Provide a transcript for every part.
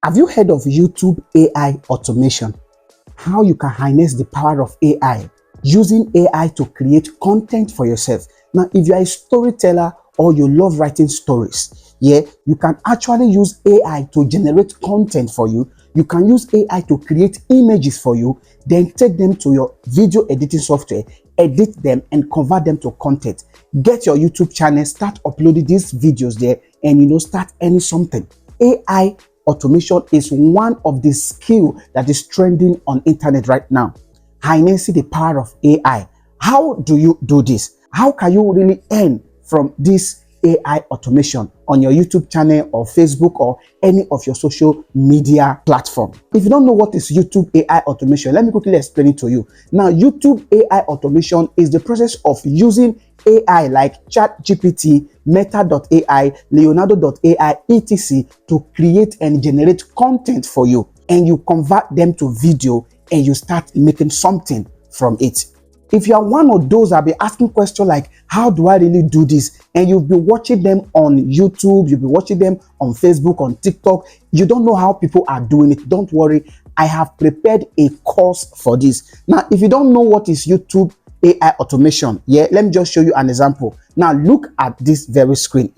Have you heard of YouTube AI automation? How you can harness the power of AI using AI to create content for yourself. Now, if you are a storyteller or you love writing stories, you can actually use AI to generate content for you. You can use AI to create images for you, then take them to your video editing software, edit them and convert them to content. Get your YouTube channel, start uploading these videos there, and start earning something. AI automation is one of the skills that is trending on internet right now. Harnessing the power of AI. How do you do this? How can you really earn from this AI automation on your YouTube channel or Facebook or any of your social media platform? If you don't know what is YouTube AI automation, let me quickly explain it to you. Now, YouTube AI automation is the process of using AI like Chatgpt, Meta.ai, Leonardo.ai, etc. to create and generate content for you, and you convert them to video and you start making something from it. If you are one of those that be asking questions like, how do I really do this? And you'll be watching them on YouTube, you'll be watching them on Facebook, on TikTok. You don't know how people are doing it. Don't worry. I have prepared a course for this. Now, if you don't know what is YouTube AI automation, let me just show you an example. Now, look at this very screen.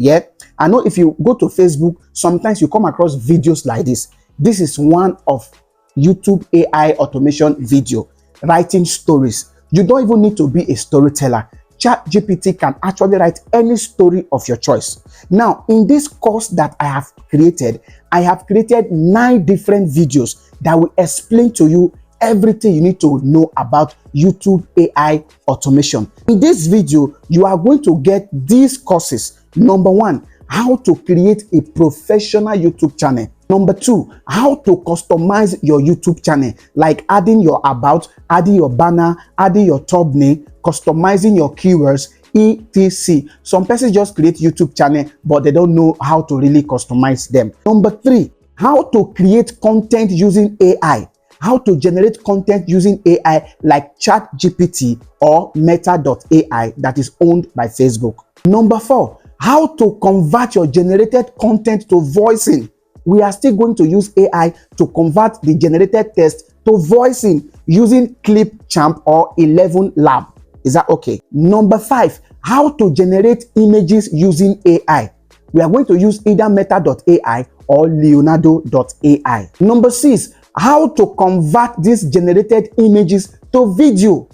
I know if you go to Facebook, sometimes you come across videos like this. This is one of YouTube AI automation video, writing stories. You don't even need to be a storyteller. ChatGPT can actually write any story of your choice. Now, in this course that I have created 9 different videos that will explain to you everything you need to know about YouTube AI automation. In this video, you are going to get these courses. Number 1, how to create a professional YouTube channel. Number 2, how to customize your YouTube channel, like adding your about, adding your banner, adding your thumbnail, customizing your keywords, etc. Some persons just create YouTube channel, but they don't know how to really customize them. Number 3, how to create content using AI. How to generate content using AI like ChatGPT or meta.ai that is owned by Facebook. Number 4, how to convert your generated content to voicing. We are still going to use AI to convert the generated text to voicing using Clipchamp or 11 Lab. Is that okay? Number 5, how to generate images using AI. We are going to use either meta.ai or Leonardo.ai. Number 6, how to convert these generated images to video.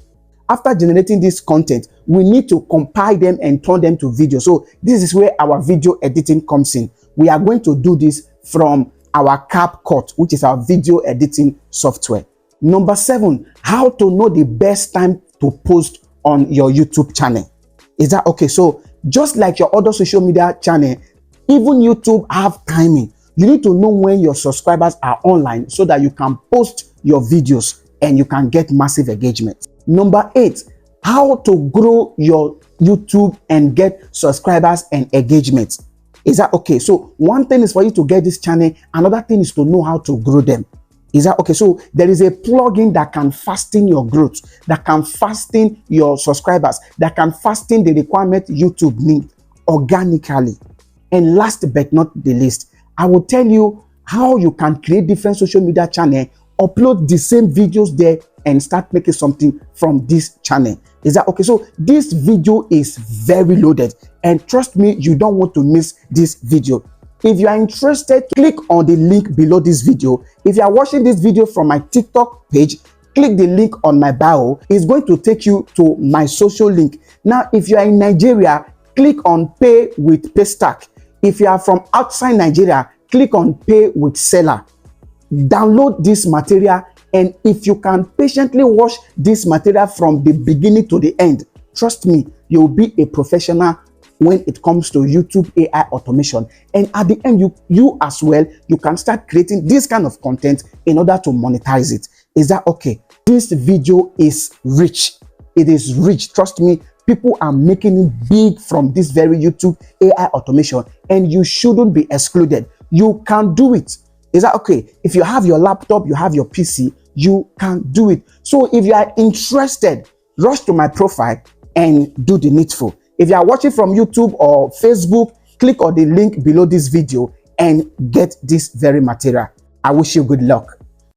After generating this content, we need to compile them and turn them to video. So this is where our video editing comes in. We are going to do this from our Capcut, which is our video editing software. Number 7, how to know the best time to post on your YouTube channel. Is that okay? So just like your other social media channel, even YouTube have timing. You need to know when your subscribers are online so that you can post your videos and you can get massive engagement. Number 8, how to grow your YouTube and get subscribers and engagement. Is that okay? So one thing is for you to get this channel, another thing is to know how to grow them. Is that okay? So there is a plugin that can fasten your growth, that can fasten your subscribers, that can fasten the requirement YouTube need organically. And last but not the least, I will tell you how you can create different social media channel, upload the same videos there and start making something from this channel. Is that okay? So this video is very loaded, and trust me, you don't want to miss this video. If you are interested, click on the link below this video. If you are watching this video from my TikTok page, click the link on my bio. It's going to take you to my social link. Now, if you are in Nigeria, click on Pay with Paystack. If you are from outside Nigeria, click on Pay with Seller. Download this material, and if you can patiently watch this material from the beginning to the end, trust me, you'll be a professional when it comes to YouTube AI automation. And at the end, you as well, you can start creating this kind of content in order to monetize it. Is that okay? This video is rich. It is rich. Trust me, people are making it big from this very YouTube AI automation, and you shouldn't be excluded. You can do it. Is that okay? If you have your laptop, you have your PC, you can do it. So if you are interested, rush to my profile and do the needful. If you are watching from YouTube or Facebook, click on the link below this video and get this very material. I wish you good luck.